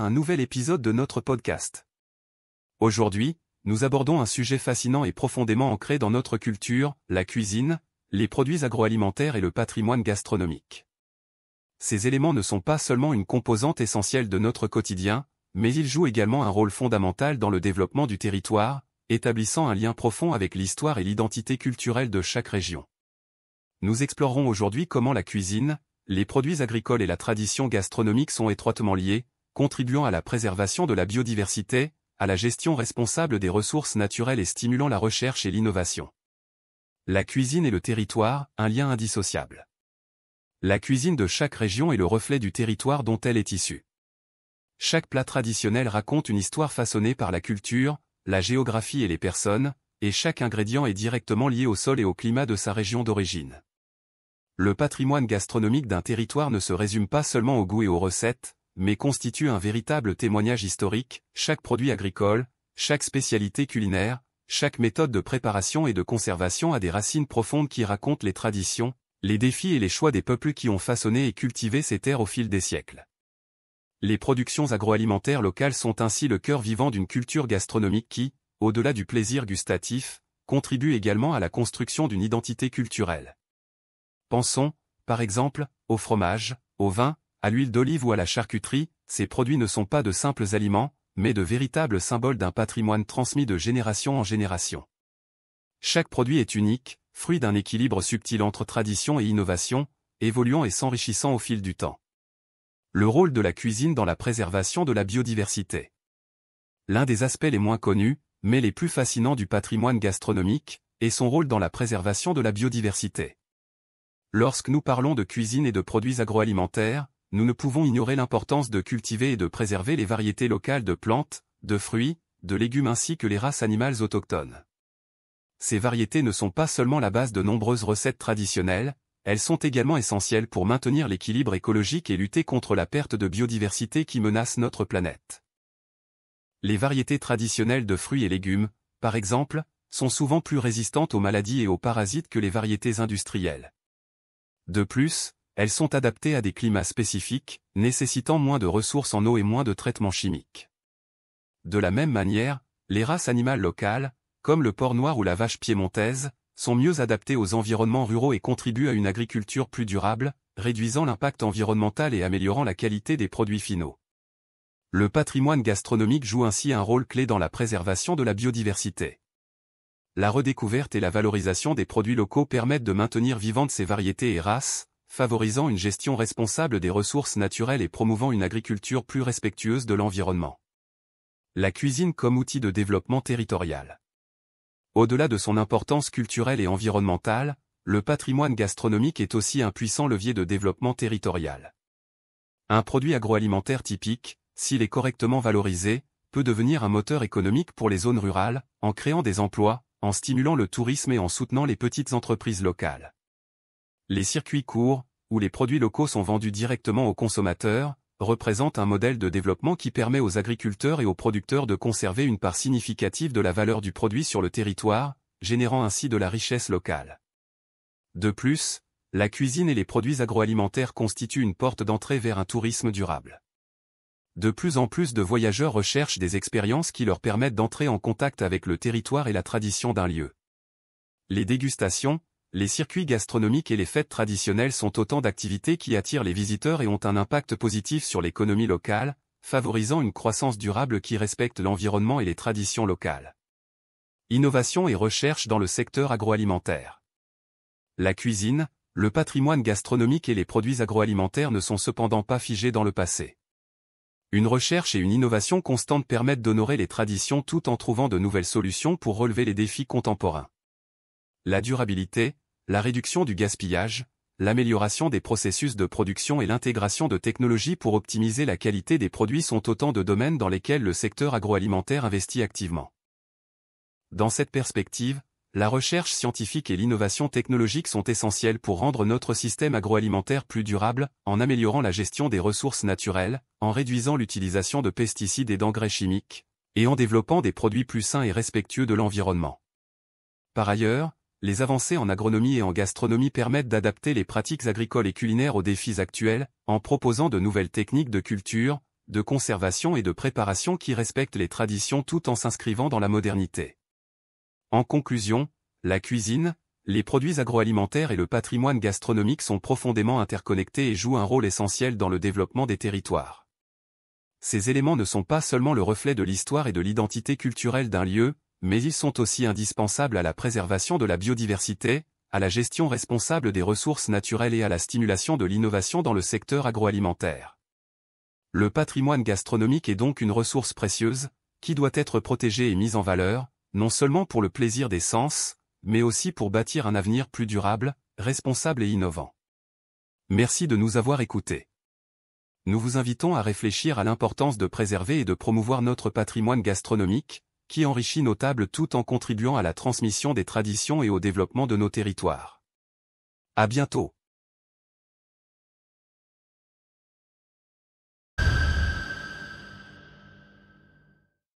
un nouvel épisode de notre podcast. Aujourd'hui, nous abordons un sujet fascinant et profondément ancré dans notre culture, la cuisine, les produits agroalimentaires et le patrimoine gastronomique. Ces éléments ne sont pas seulement une composante essentielle de notre quotidien, mais ils jouent également un rôle fondamental dans le développement du territoire, établissant un lien profond avec l'histoire et l'identité culturelle de chaque région. Nous explorerons aujourd'hui comment la cuisine, les produits agricoles et la tradition gastronomique sont étroitement liés, contribuant à la préservation de la biodiversité, à la gestion responsable des ressources naturelles et stimulant la recherche et l'innovation. La cuisine et le territoire, un lien indissociable. La cuisine de chaque région est le reflet du territoire dont elle est issue. Chaque plat traditionnel raconte une histoire façonnée par la culture, la géographie et les personnes, et chaque ingrédient est directement lié au sol et au climat de sa région d'origine. Le patrimoine gastronomique d'un territoire ne se résume pas seulement au goût et aux recettes, mais constitue un véritable témoignage historique. Chaque produit agricole, chaque spécialité culinaire, chaque méthode de préparation et de conservation a des racines profondes qui racontent les traditions, les défis et les choix des peuples qui ont façonné et cultivé ces terres au fil des siècles. Les productions agroalimentaires locales sont ainsi le cœur vivant d'une culture gastronomique qui, au-delà du plaisir gustatif, contribue également à la construction d'une identité culturelle. Pensons, par exemple, au fromage, au vin, à l'huile d'olive ou à la charcuterie. Ces produits ne sont pas de simples aliments, mais de véritables symboles d'un patrimoine transmis de génération en génération. Chaque produit est unique, fruit d'un équilibre subtil entre tradition et innovation, évoluant et s'enrichissant au fil du temps. Le rôle de la cuisine dans la préservation de la biodiversité. L'un des aspects les moins connus, mais les plus fascinants du patrimoine gastronomique, est son rôle dans la préservation de la biodiversité. Lorsque nous parlons de cuisine et de produits agroalimentaires, nous ne pouvons ignorer l'importance de cultiver et de préserver les variétés locales de plantes, de fruits, de légumes ainsi que les races animales autochtones. Ces variétés ne sont pas seulement la base de nombreuses recettes traditionnelles, elles sont également essentielles pour maintenir l'équilibre écologique et lutter contre la perte de biodiversité qui menace notre planète. Les variétés traditionnelles de fruits et légumes, par exemple, sont souvent plus résistantes aux maladies et aux parasites que les variétés industrielles. De plus, elles sont adaptées à des climats spécifiques, nécessitant moins de ressources en eau et moins de traitements chimiques. De la même manière, les races animales locales, comme le porc noir ou la vache piémontaise, sont mieux adaptées aux environnements ruraux et contribuent à une agriculture plus durable, réduisant l'impact environnemental et améliorant la qualité des produits finaux. Le patrimoine gastronomique joue ainsi un rôle clé dans la préservation de la biodiversité. La redécouverte et la valorisation des produits locaux permettent de maintenir vivantes ces variétés et races, favorisant une gestion responsable des ressources naturelles et promouvant une agriculture plus respectueuse de l'environnement. La cuisine comme outil de développement territorial. Au-delà de son importance culturelle et environnementale, le patrimoine gastronomique est aussi un puissant levier de développement territorial. Un produit agroalimentaire typique, s'il est correctement valorisé, peut devenir un moteur économique pour les zones rurales, en créant des emplois, en stimulant le tourisme et en soutenant les petites entreprises locales. Les circuits courts, où les produits locaux sont vendus directement aux consommateurs, représentent un modèle de développement qui permet aux agriculteurs et aux producteurs de conserver une part significative de la valeur du produit sur le territoire, générant ainsi de la richesse locale. De plus, la cuisine et les produits agroalimentaires constituent une porte d'entrée vers un tourisme durable. De plus en plus de voyageurs recherchent des expériences qui leur permettent d'entrer en contact avec le territoire et la tradition d'un lieu. Les dégustations, les circuits gastronomiques et les fêtes traditionnelles sont autant d'activités qui attirent les visiteurs et ont un impact positif sur l'économie locale, favorisant une croissance durable qui respecte l'environnement et les traditions locales. Innovation et recherche dans le secteur agroalimentaire. La cuisine, le patrimoine gastronomique et les produits agroalimentaires ne sont cependant pas figés dans le passé. Une recherche et une innovation constante permettent d'honorer les traditions tout en trouvant de nouvelles solutions pour relever les défis contemporains. La durabilité, la réduction du gaspillage, l'amélioration des processus de production et l'intégration de technologies pour optimiser la qualité des produits sont autant de domaines dans lesquels le secteur agroalimentaire investit activement. Dans cette perspective, la recherche scientifique et l'innovation technologique sont essentielles pour rendre notre système agroalimentaire plus durable, en améliorant la gestion des ressources naturelles, en réduisant l'utilisation de pesticides et d'engrais chimiques, et en développant des produits plus sains et respectueux de l'environnement. Par ailleurs, les avancées en agronomie et en gastronomie permettent d'adapter les pratiques agricoles et culinaires aux défis actuels, en proposant de nouvelles techniques de culture, de conservation et de préparation qui respectent les traditions tout en s'inscrivant dans la modernité. En conclusion, la cuisine, les produits agroalimentaires et le patrimoine gastronomique sont profondément interconnectés et jouent un rôle essentiel dans le développement des territoires. Ces éléments ne sont pas seulement le reflet de l'histoire et de l'identité culturelle d'un lieu, mais ils sont aussi indispensables à la préservation de la biodiversité, à la gestion responsable des ressources naturelles et à la stimulation de l'innovation dans le secteur agroalimentaire. Le patrimoine gastronomique est donc une ressource précieuse, qui doit être protégée et mise en valeur, non seulement pour le plaisir des sens, mais aussi pour bâtir un avenir plus durable, responsable et innovant. Merci de nous avoir écoutés. Nous vous invitons à réfléchir à l'importance de préserver et de promouvoir notre patrimoine gastronomique, qui enrichit nos tables tout en contribuant à la transmission des traditions et au développement de nos territoires. À bientôt.